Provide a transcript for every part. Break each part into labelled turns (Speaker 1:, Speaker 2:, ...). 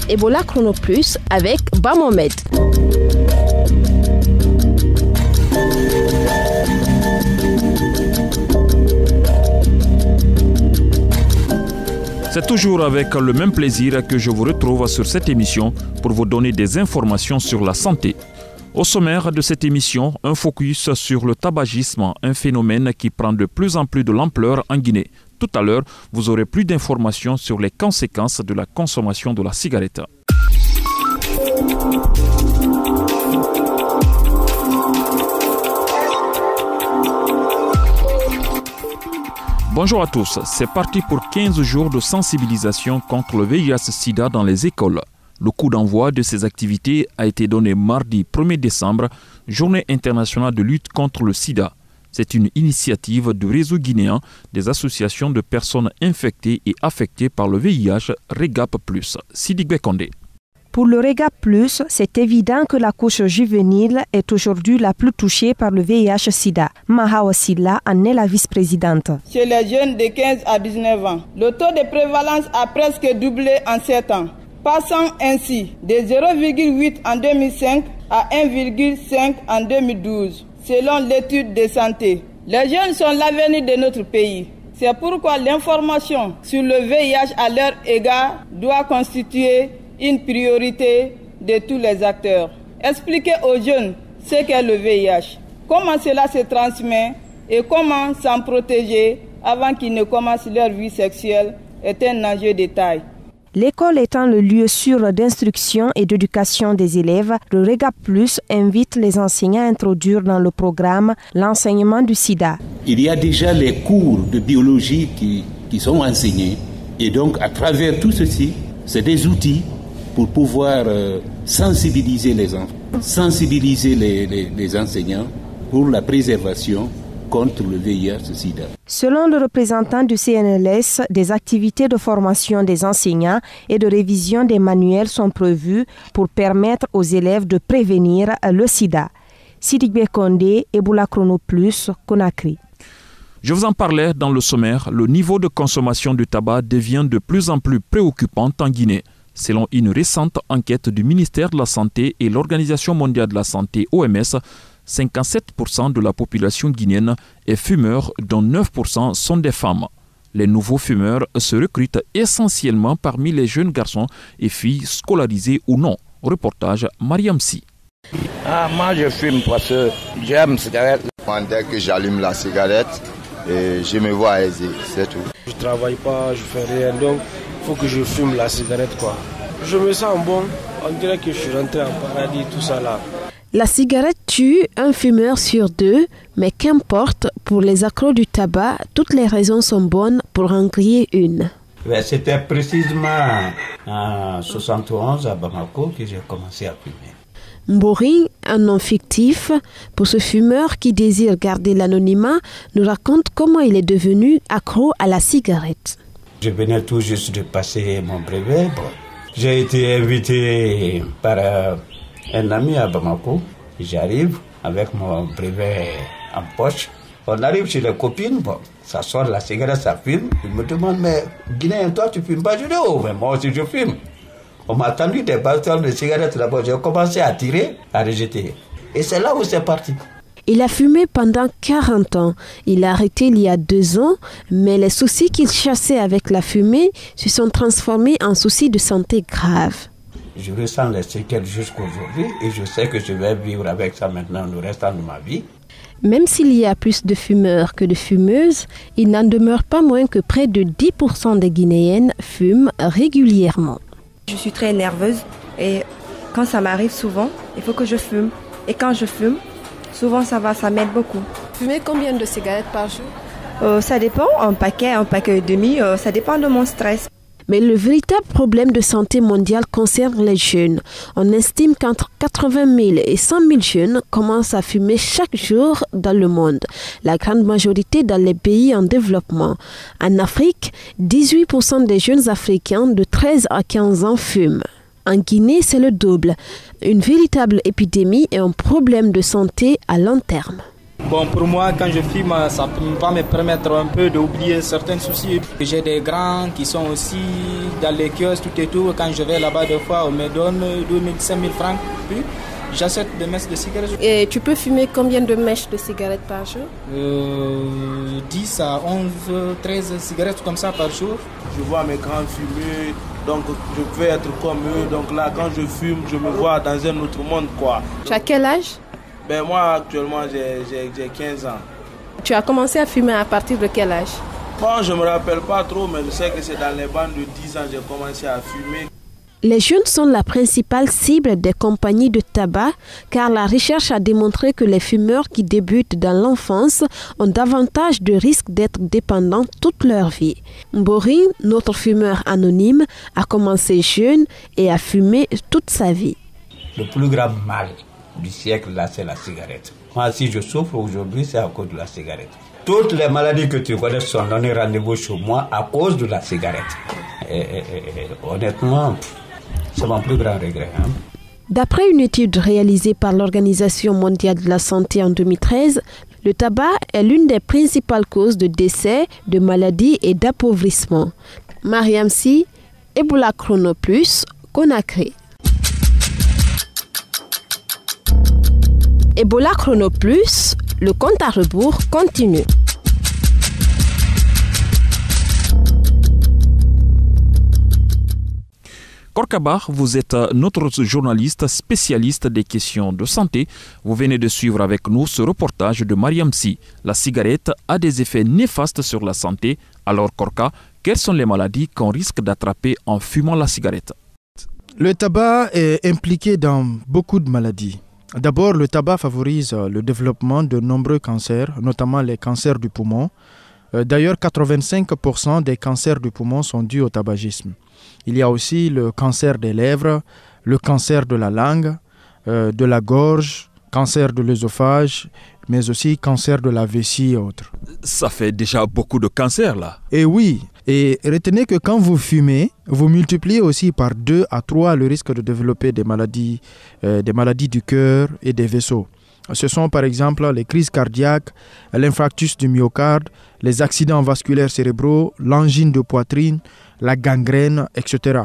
Speaker 1: Ebola Chrono Plus avec Bamomed.
Speaker 2: C'est toujours avec le même plaisir que je vous retrouve sur cette émission pour vous donner des informations sur la santé. Au sommaire de cette émission, un focus sur le tabagisme, un phénomène qui prend de plus en plus de l'ampleur en Guinée. Tout à l'heure, vous aurez plus d'informations sur les conséquences de la consommation de la cigarette. Bonjour à tous, c'est parti pour 15 jours de sensibilisation contre le VIH-Sida dans les écoles. Le coup d'envoi de ces activités a été donné mardi 1er décembre, journée internationale de lutte contre le sida. C'est une initiative du réseau guinéen des associations de personnes infectées et affectées par le VIH, REGAP+. Sidibé Kondé.
Speaker 3: Pour le REGAP+, c'est évident que la couche juvénile est aujourd'hui la plus touchée par le VIH-Sida. Mahawa Silla en est la vice-présidente.
Speaker 4: Chez les jeunes de 15 à 19 ans, le taux de prévalence a presque doublé en 7 ans, passant ainsi de 0,8 en 2005 à 1,5 en 2012, selon l'étude de santé. Les jeunes sont l'avenir de notre pays. C'est pourquoi l'information sur le VIH à leur égard doit constituer une priorité de tous les acteurs. Expliquer aux jeunes ce qu'est le VIH, comment cela se transmet et comment s'en protéger avant qu'ils ne commencent leur vie sexuelle est un enjeu de taille.
Speaker 3: L'école étant le lieu sûr d'instruction et d'éducation des élèves, le REGAP+ invite les enseignants à introduire dans le programme l'enseignement du sida.
Speaker 5: Il y a déjà les cours de biologie qui sont enseignés et donc à travers tout ceci, c'est des outils pour pouvoir sensibiliser les enfants, sensibiliser les enseignants pour la préservation contre le VIH-Sida.
Speaker 3: Selon le représentant du CNLS, des activités de formation des enseignants et de révision des manuels sont prévues pour permettre aux élèves de prévenir le sida. Sidibé Kondé, Ebola Chrono Plus, Conakry.
Speaker 2: Je vous en parlais dans le sommaire, le niveau de consommation du tabac devient de plus en plus préoccupant en Guinée. Selon une récente enquête du ministère de la Santé et l'Organisation mondiale de la santé OMS, 57% de la population guinéenne est fumeur, dont 9% sont des femmes. Les nouveaux fumeurs se recrutent essentiellement parmi les jeunes garçons et filles scolarisés ou non. Reportage Mariam Si.
Speaker 6: Moi je fume parce que j'aime la cigarette.
Speaker 7: Dès que j'allume la cigarette, je me vois aisé, c'est tout.
Speaker 8: Je travaille pas, je fais rien, donc il faut que je fume la cigarette quoi. Je me sens bon, on dirait que je suis rentré en paradis, tout ça là.
Speaker 1: La cigarette tue un fumeur sur 2, mais qu'importe, pour les accros du tabac, toutes les raisons sont bonnes pour en griller une.
Speaker 9: C'était précisément en 71 à Bamako que j'ai commencé à fumer.
Speaker 1: Mboring, un nom fictif, pour ce fumeur qui désire garder l'anonymat, nous raconte comment il est devenu accro à la cigarette.
Speaker 9: Je venais tout juste de passer mon brevet. J'ai été invité par un ami à Bamako. J'arrive avec mon brevet en poche. On arrive chez les copines, ça sort la cigarette, ça fume. Ils me demandent, mais Guinéen, toi tu fumes pas? Je dis, oh, mais moi aussi je fume. On m'a tendu des bastons de cigarettes là-bas. J'ai commencé à tirer, à rejeter. Et c'est là où c'est parti.
Speaker 1: Il a fumé pendant 40 ans. Il a arrêté il y a 2 ans, mais les soucis qu'il chassait avec la fumée se sont transformés en soucis de santé graves.
Speaker 9: Je ressens les séquelles jusqu'aujourd'hui et je sais que je vais vivre avec ça maintenant le restant de ma vie.
Speaker 1: Même s'il y a plus de fumeurs que de fumeuses, il n'en demeure pas moins que près de 10% des Guinéennes fument régulièrement.
Speaker 10: Je suis très nerveuse et quand ça m'arrive souvent, il faut que je fume. Et quand je fume, souvent ça m'aide beaucoup.
Speaker 11: Fumez combien de cigarettes par jour?
Speaker 10: Ça dépend, un paquet et demi, ça dépend de mon stress.
Speaker 1: Mais le véritable problème de santé mondiale concerne les jeunes. On estime qu'entre 80 000 et 100 000 jeunes commencent à fumer chaque jour dans le monde. La grande majorité dans les pays en développement. En Afrique, 18% des jeunes Africains de 13 à 15 ans fument. En Guinée, c'est le double. Une véritable épidémie et un problème de santé à long terme.
Speaker 12: Bon, pour moi, quand je fume, ça va me permettre un peu d'oublier certains soucis. J'ai des grands qui sont aussi dans les kiosques, tout et tout. Quand je vais là-bas, des fois, on me donne 2 000, 5 000 francs. Puis, j'achète des mèches de cigarettes.
Speaker 11: Et tu peux fumer combien de mèches de cigarettes par jour?
Speaker 12: 10 à 11, 13 cigarettes comme ça par jour.
Speaker 8: Je vois mes grands fumer, donc je peux être comme eux. Donc là, quand je fume, je me vois dans un autre monde, quoi.
Speaker 11: Tu as quel âge?
Speaker 8: Moi, actuellement, j'ai 15 ans.
Speaker 11: Tu as commencé à fumer à partir de quel âge?
Speaker 8: Bon, je ne me rappelle pas trop, mais je sais que c'est dans les bandes de 10 ans que j'ai commencé à fumer.
Speaker 1: Les jeunes sont la principale cible des compagnies de tabac car la recherche a démontré que les fumeurs qui débutent dans l'enfance ont davantage de risques d'être dépendants toute leur vie. Mbori, notre fumeur anonyme, a commencé jeune et a fumé toute sa vie.
Speaker 9: Le plus grand mal du siècle, là, c'est la cigarette. Moi, si je souffre aujourd'hui, c'est à cause de la cigarette. Toutes les maladies que tu connais sont données rendez-vous chez moi à cause de la cigarette. Et honnêtement, c'est mon plus grand regret.
Speaker 1: D'après une étude réalisée par l'Organisation mondiale de la santé en 2013, le tabac est l'une des principales causes de décès, de maladies et d'appauvrissement. Mariam Sy, Ebola Chrono Plus, Conakry. Ebola Chrono Plus, le compte à rebours continue.
Speaker 2: Korka, vous êtes notre journaliste spécialiste des questions de santé. Vous venez de suivre avec nous ce reportage de Mariam Sy. La cigarette a des effets néfastes sur la santé. Alors Korka, quelles sont les maladies qu'on risque d'attraper en fumant la cigarette?
Speaker 13: Le tabac est impliqué dans beaucoup de maladies. D'abord, le tabac favorise le développement de nombreux cancers, notamment les cancers du poumon. D'ailleurs, 85% des cancers du poumon sont dus au tabagisme. Il y a aussi le cancer des lèvres, le cancer de la langue, de la gorge, cancer de l'œsophage, mais aussi cancer de la vessie et autres.
Speaker 2: Ça fait déjà beaucoup de cancers là.
Speaker 13: Et oui, et retenez que quand vous fumez, vous multipliez aussi par 2 à 3 le risque de développer des maladies du cœur et des vaisseaux. Ce sont par exemple les crises cardiaques, l'infarctus du myocarde, les accidents vasculaires cérébraux, l'angine de poitrine, la gangrène, etc.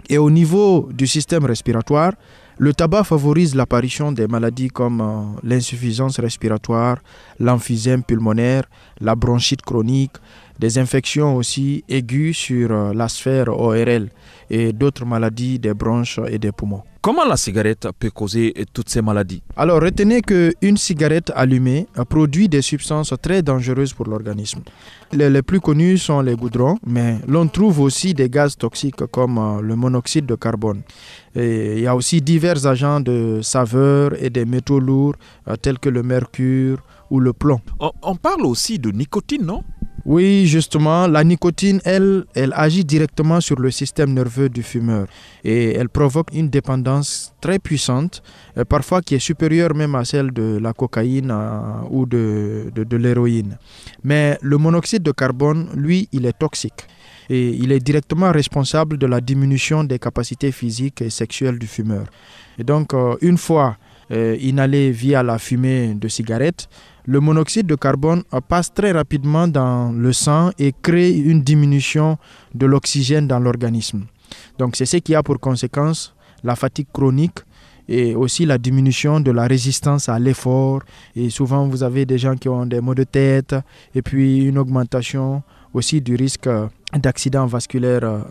Speaker 13: Et au niveau du système respiratoire, le tabac favorise l'apparition des maladies comme l'insuffisance respiratoire, l'emphysème pulmonaire, la bronchite chronique, des infections aussi aiguës sur la sphère ORL et d'autres maladies des bronches et des poumons.
Speaker 2: Comment la cigarette peut causer toutes ces maladies?
Speaker 13: Alors retenez qu'une cigarette allumée produit des substances très dangereuses pour l'organisme. Les plus connus sont les goudrons, mais l'on trouve aussi des gaz toxiques comme le monoxyde de carbone. Et il y a aussi divers agents de saveur et des métaux lourds tels que le mercure ou le plomb.
Speaker 2: On parle aussi de nicotine, non?
Speaker 13: Oui, justement, la nicotine, elle agit directement sur le système nerveux du fumeur et elle provoque une dépendance très puissante, parfois qui est supérieure même à celle de la cocaïne ou de l'héroïne. Mais le monoxyde de carbone, lui, il est toxique et il est directement responsable de la diminution des capacités physiques et sexuelles du fumeur. Et donc, une fois inhalé via la fumée de cigarette, le monoxyde de carbone passe très rapidement dans le sang et crée une diminution de l'oxygène dans l'organisme. Donc c'est ce qui a pour conséquence la fatigue chronique et aussi la diminution de la résistance à l'effort. Et souvent vous avez des gens qui ont des maux de tête et puis une augmentation aussi du risque d'accident vasculaire.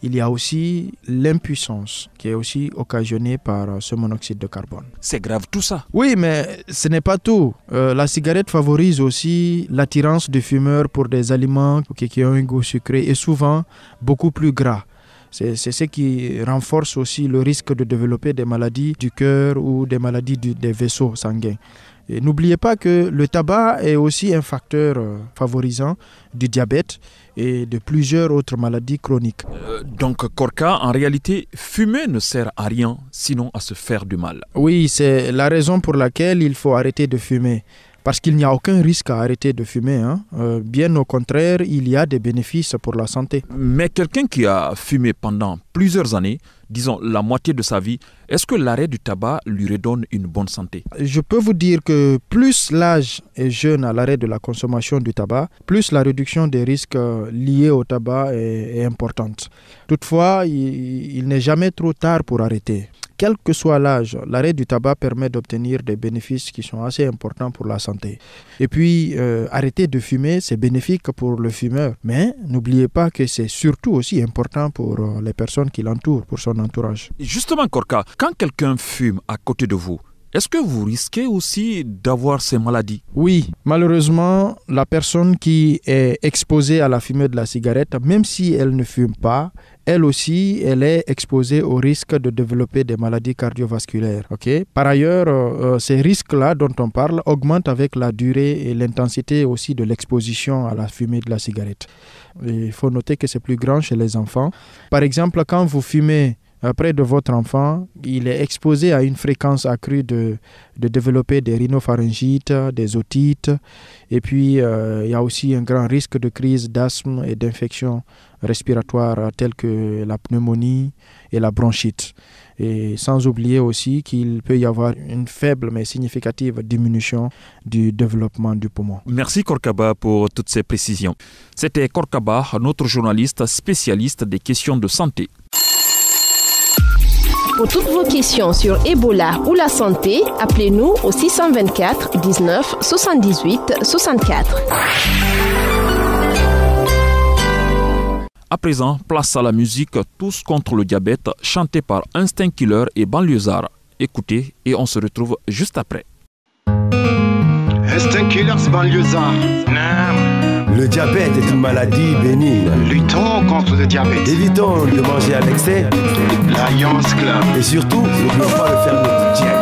Speaker 13: Il y a aussi l'impuissance qui est aussi occasionnée par ce monoxyde de carbone.
Speaker 2: C'est grave tout ça.
Speaker 13: Oui, mais ce n'est pas tout. La cigarette favorise aussi l'attirance des fumeurs pour des aliments qui ont un goût sucré et souvent beaucoup plus gras. C'est ce qui renforce aussi le risque de développer des maladies du cœur ou des maladies des vaisseaux sanguins. Et n'oubliez pas que le tabac est aussi un facteur favorisant du diabète et de plusieurs autres maladies chroniques.
Speaker 2: Donc, Korka, en réalité, fumer ne sert à rien, sinon à se faire du mal.
Speaker 13: Oui, c'est la raison pour laquelle il faut arrêter de fumer. Parce qu'il n'y a aucun risque à arrêter de fumer. Bien au contraire, il y a des bénéfices pour la santé.
Speaker 2: Mais quelqu'un qui a fumé pendant plusieurs années disons la moitié de sa vie, est-ce que l'arrêt du tabac lui redonne une bonne santé?
Speaker 13: Je peux vous dire que plus l'âge est jeune à l'arrêt de la consommation du tabac, plus la réduction des risques liés au tabac est importante. Toutefois, il n'est jamais trop tard pour arrêter. Quel que soit l'âge, l'arrêt du tabac permet d'obtenir des bénéfices qui sont assez importants pour la santé. Et puis, arrêter de fumer, c'est bénéfique pour le fumeur. Mais n'oubliez pas que c'est surtout aussi important pour les personnes qui l'entourent, pour son entourage.
Speaker 2: Justement, Korka, quand quelqu'un fume à côté de vous, est-ce que vous risquez aussi d'avoir ces maladies?
Speaker 13: Oui, malheureusement, la personne qui est exposée à la fumée de la cigarette, même si elle ne fume pas, elle aussi, elle est exposée au risque de développer des maladies cardiovasculaires. Okay? Par ailleurs, ces risques-là dont on parle augmentent avec la durée et l'intensité aussi de l'exposition à la fumée de la cigarette. Et il faut noter que c'est plus grand chez les enfants. Par exemple, quand vous fumez près de votre enfant, il est exposé à une fréquence accrue de développer des rhinopharyngites, des otites. Et puis, il y a aussi un grand risque de crise d'asthme et d'infections respiratoires telles que la pneumonie et la bronchite. Et sans oublier aussi qu'il peut y avoir une faible mais significative diminution du développement du poumon.
Speaker 2: Merci Korkaba pour toutes ces précisions. C'était Korkaba, notre journaliste spécialiste des questions de santé.
Speaker 11: Pour toutes vos questions sur Ebola ou la santé, appelez-nous au 624 19 78 64.
Speaker 2: À présent, place à la musique Tous contre le diabète, chanté par Instinct Killer et Banlieusard. Écoutez et on se retrouve juste après.
Speaker 14: Instinct Killer, Banlieusard.
Speaker 15: Le diabète est une maladie bénigne.
Speaker 14: Luttons contre le diabète.
Speaker 15: Évitons de manger à l'excès.
Speaker 14: L'Alliance Club.
Speaker 15: Et surtout, n'oublions pas de faire notre diète.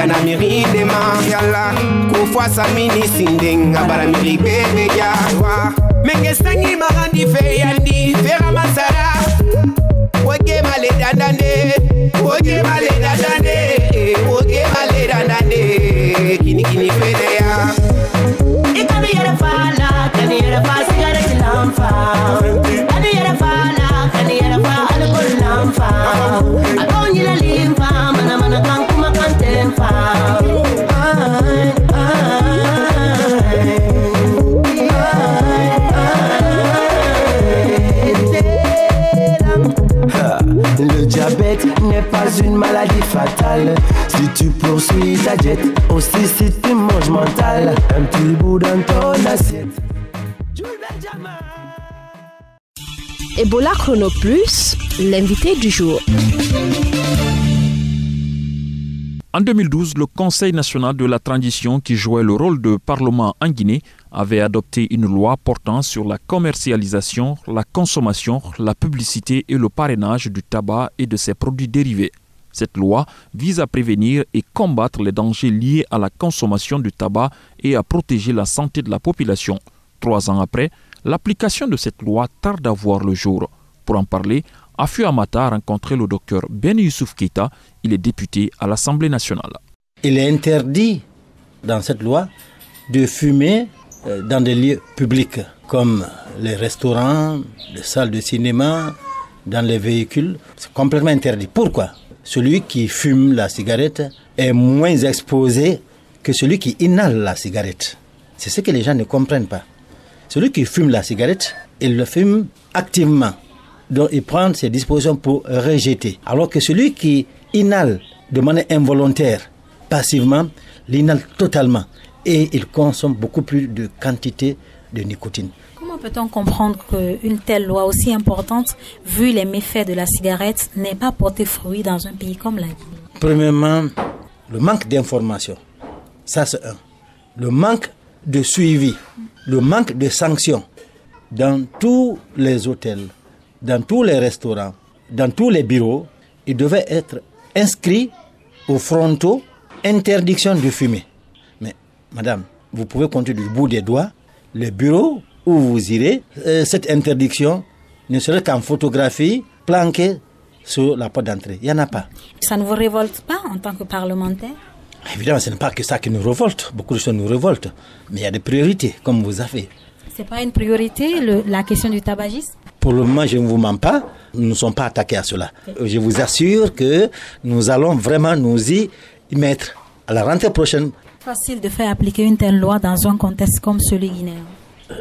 Speaker 16: Anamiri de Mariala, Kufwa Samini Sinding, Abaramiri Bebe Yawa, Mengestangi Marandi Feyandi, Vera Masara, Woge Maleda Dande, Woge Maleda Dande, Woge Maleda Dande, Kini Kini Fedea. Ikabiyere Fala, Kaniyere Fasigare Kilamfa, Kaniyere Fala, Kaniyere Fala Kulamfa, Adonila Limfa, Mana Kankuma Kantemfa.
Speaker 15: Le diabète n'est pas une maladie fatale. Si tu poursuis ta diète, aussi si tu manges mental, un petit bout dans ton assiette.
Speaker 11: Ebola Chrono Plus, l'invité du jour.
Speaker 2: En 2012, le Conseil national de la transition, qui jouait le rôle de parlement en Guinée, avait adopté une loi portant sur la commercialisation, la consommation, la publicité et le parrainage du tabac et de ses produits dérivés. Cette loi vise à prévenir et combattre les dangers liés à la consommation du tabac et à protéger la santé de la population. 3 ans après, l'application de cette loi tarde à voir le jour. Pour en parler, Afu Amata a rencontré le docteur Ben Youssouf Keita, il est député à l'Assemblée nationale.
Speaker 17: Il est interdit dans cette loi de fumer dans des lieux publics comme les restaurants, les salles de cinéma, dans les véhicules. C'est complètement interdit. Pourquoi ? Celui qui fume la cigarette est moins exposé que celui qui inhale la cigarette. C'est ce que les gens ne comprennent pas. Celui qui fume la cigarette, il le fume activement. Donc il prend ses dispositions pour rejeter. Alors que celui qui inhale de manière involontaire, passivement, l'inhale totalement. Et il consomme beaucoup plus de quantité de nicotine.
Speaker 18: Comment peut-on comprendre qu'une telle loi aussi importante, vu les méfaits de la cigarette, n'ait pas porté fruit dans un pays comme la Guinée?
Speaker 17: Premièrement, le manque d'information. Ça, c'est un. Le manque de suivi, le manque de sanctions. Dans tous les hôtels, dans tous les restaurants, dans tous les bureaux, il devait être inscrit au frontaux interdiction de fumer. Mais, madame, vous pouvez compter du bout des doigts les bureaux où vous irez, cette interdiction ne serait qu'en photographie planquée sur la porte d'entrée. Il n'y en a pas.
Speaker 18: Ça ne vous révolte pas en tant que parlementaire?
Speaker 17: Évidemment, ce n'est pas que ça qui nous révolte. Beaucoup de choses nous révoltent. Mais il y a des priorités, comme vous avez.
Speaker 18: Ce n'est pas une priorité, la question du tabagisme?
Speaker 17: Pour le moment, je ne vous mens pas. Nous ne sommes pas attaqués à cela. Je vous assure que nous allons vraiment nous y mettre. À la rentrée prochaine.
Speaker 18: Facile de faire appliquer une telle loi dans un contexte comme celui guinéen?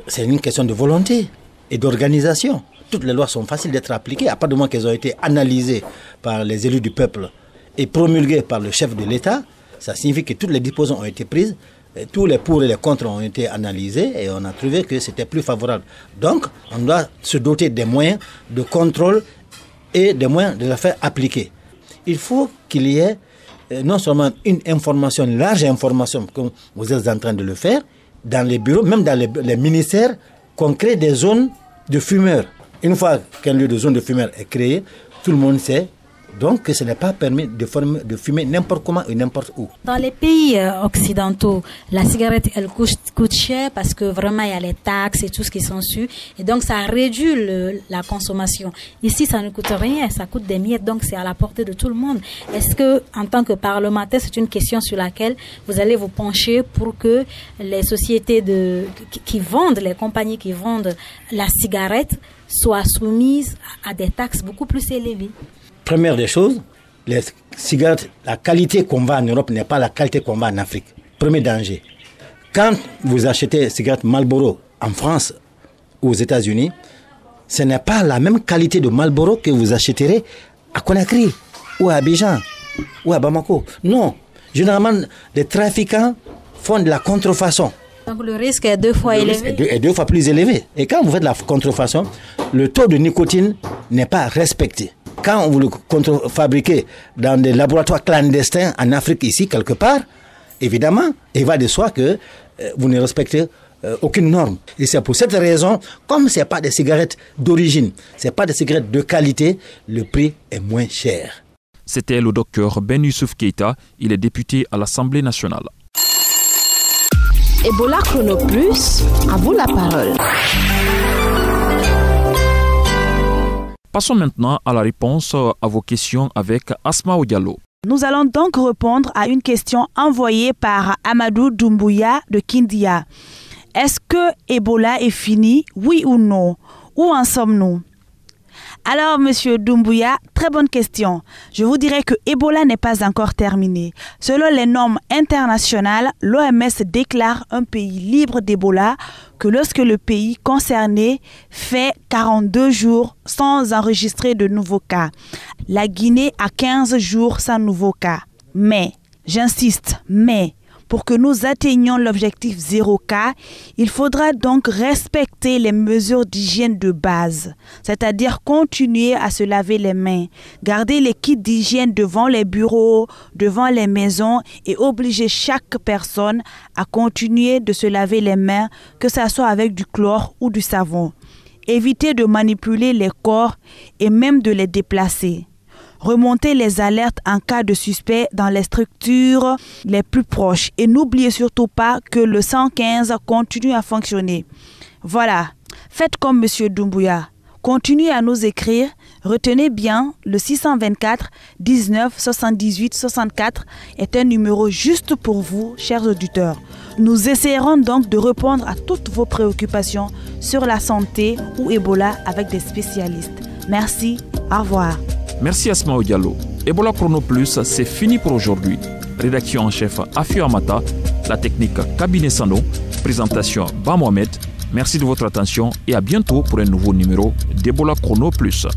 Speaker 17: C'est une question de volonté et d'organisation. Toutes les lois sont faciles d'être appliquées à partir du moment qu'elles ont été analysées par les élus du peuple et promulguées par le chef de l'État. Ça signifie que toutes les dispositions ont été prises, tous les pour et les contre ont été analysés et on a trouvé que c'était plus favorable. Donc, on doit se doter des moyens de contrôle et des moyens de la faire appliquer. Il faut qu'il y ait non seulement une information, une large information, comme vous êtes en train de le faire, dans les bureaux, même dans les ministères, qu'on crée des zones de fumeurs. Une fois qu'un lieu de zone de fumeurs est créé, tout le monde sait donc que ce n'est pas permis de fumer n'importe comment et n'importe où.
Speaker 18: Dans les pays occidentaux, la cigarette, elle coûte cher parce que vraiment il y a les taxes et tout ce qui s'ensuit. Et donc ça réduit la consommation. Ici, ça ne coûte rien, ça coûte des miettes, donc c'est à la portée de tout le monde. Est-ce que, en tant que parlementaire, c'est une question sur laquelle vous allez vous pencher pour que les sociétés qui vendent, les compagnies qui vendent la cigarette soient soumises à des taxes beaucoup plus élevées?
Speaker 17: Première des choses, les cigarettes, la qualité qu'on vend en Europe n'est pas la qualité qu'on vend en Afrique. Premier danger. Quand vous achetez des cigarettes Marlboro en France ou aux États-Unis, ce n'est pas la même qualité de Marlboro que vous achèterez à Conakry ou à Abidjan ou à Bamako. Non. Généralement, les trafiquants font de la contrefaçon.
Speaker 18: Donc le risque est 2 fois élevé.
Speaker 17: Est 2 fois plus élevé. Et quand vous faites de la contrefaçon, le taux de nicotine n'est pas respecté. Quand vous le contrefabriquez dans des laboratoires clandestins en Afrique, ici, quelque part, évidemment, il va de soi que vous ne respectez aucune norme. Et c'est pour cette raison, comme ce n'est pas des cigarettes d'origine, ce n'est pas des cigarettes de qualité, le prix est moins cher.
Speaker 2: C'était le docteur Ben Youssouf Keïta, il est député à l'Assemblée nationale.
Speaker 11: Ebola Chrono Plus, à vous la parole.
Speaker 2: Passons maintenant à la réponse à vos questions avec Asma Diallo.
Speaker 19: Nous allons donc répondre à une question envoyée par Amadou Doumbouya de Kindia. Est-ce que Ebola est fini, oui ou non? Où en sommes-nous? Alors, monsieur Doumbouya, très bonne question. Je vous dirais que Ebola n'est pas encore terminé. Selon les normes internationales, l'OMS déclare un pays libre d'Ebola que lorsque le pays concerné fait 42 jours sans enregistrer de nouveaux cas. La Guinée a 15 jours sans nouveaux cas. Mais, j'insiste, pour que nous atteignions l'objectif 0 cas, il faudra donc respecter les mesures d'hygiène de base, c'est-à-dire continuer à se laver les mains, garder les kits d'hygiène devant les bureaux, devant les maisons et obliger chaque personne à continuer de se laver les mains, que ce soit avec du chlore ou du savon. Éviter de manipuler les corps et même de les déplacer. Remonter les alertes en cas de suspect dans les structures les plus proches. Et n'oubliez surtout pas que le 115 continue à fonctionner. Voilà, faites comme M. Doumbouya. Continuez à nous écrire. Retenez bien, le 624 19 78 64 est un numéro juste pour vous, chers auditeurs. Nous essaierons donc de répondre à toutes vos préoccupations sur la santé ou Ebola avec des spécialistes. Merci, au revoir.
Speaker 2: Merci Asma Diallo. Ebola Chrono Plus, c'est fini pour aujourd'hui. Rédaction en chef Afio Amata, la technique Cabinet Sano, présentation Ba Mohamed. Merci de votre attention et à bientôt pour un nouveau numéro d'Ebola Chrono Plus.